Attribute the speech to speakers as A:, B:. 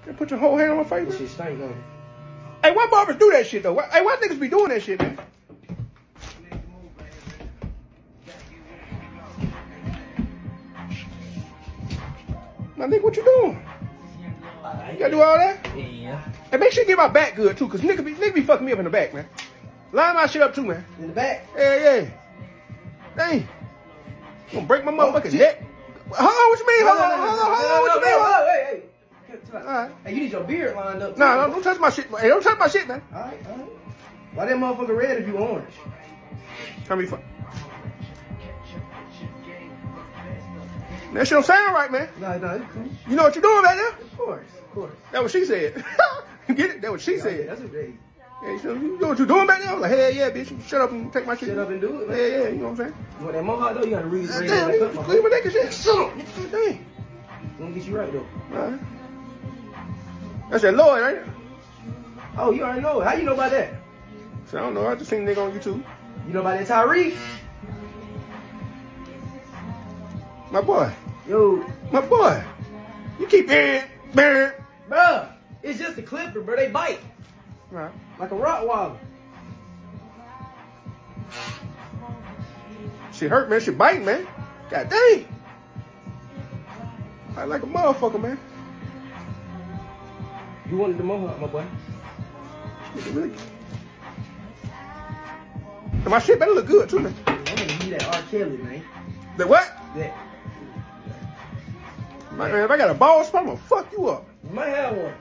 A: Can't put your whole hand on my face.
B: This shit stank though.
A: Hey, why barbers do that shit though? Why niggas be doing that shit, man? My nigga, what you doing? You gotta do all that?
B: Yeah.
A: And make sure you get my back good too, cause nigga be fucking me up in the back, man. Line my shit up too, man.
B: In the back?
A: Yeah. Dang. Gonna break my motherfucking neck. Hold on, what you mean? Hold on, what you mean?
B: Hey.
A: All right.
B: Hey, you need your beard lined up.
A: Nah, don't touch my shit. Hey, don't touch my shit, man.
B: All right. Why that motherfucker red if you orange?
A: How many fuck? That shit don't sound right, man.
B: No.
A: You know what you're doing back there?
B: Of course.
A: That's what she said. Get it? That's what she said.
B: That's what they.
A: Hey, so you know what you doing back there? I was like, hell yeah, bitch. Shut up and take my shit.
B: Shut up and do it, man.
A: Yeah, you know what I'm saying?
B: You want that mohawk though? You gotta read
A: Damn,
B: that cut,
A: nigga, clean my neck and shit. Dang.
B: Gonna get you right though.
A: All right. That's that Lloyd, right?
B: Oh, you already know it. How you know about that?
A: So I don't know. I just seen the nigga on YouTube.
B: You know about that Tyree?
A: My boy.
B: Yo,
A: My boy. You keep it.
B: bruh, it's just a clipper, bro. They bite
A: Right.
B: like a Rottweiler.
A: Shit hurt, man. Shit bite, man. God dang. I like a motherfucker, man.
B: You wanted the mohawk, my boy.
A: Really. And my shit better look good too, man.
B: I'm gonna give you that R. Kelly, man.
A: The what?
B: That.
A: Man, if I got a ball spot, I'm gonna fuck you up.
B: You might have one.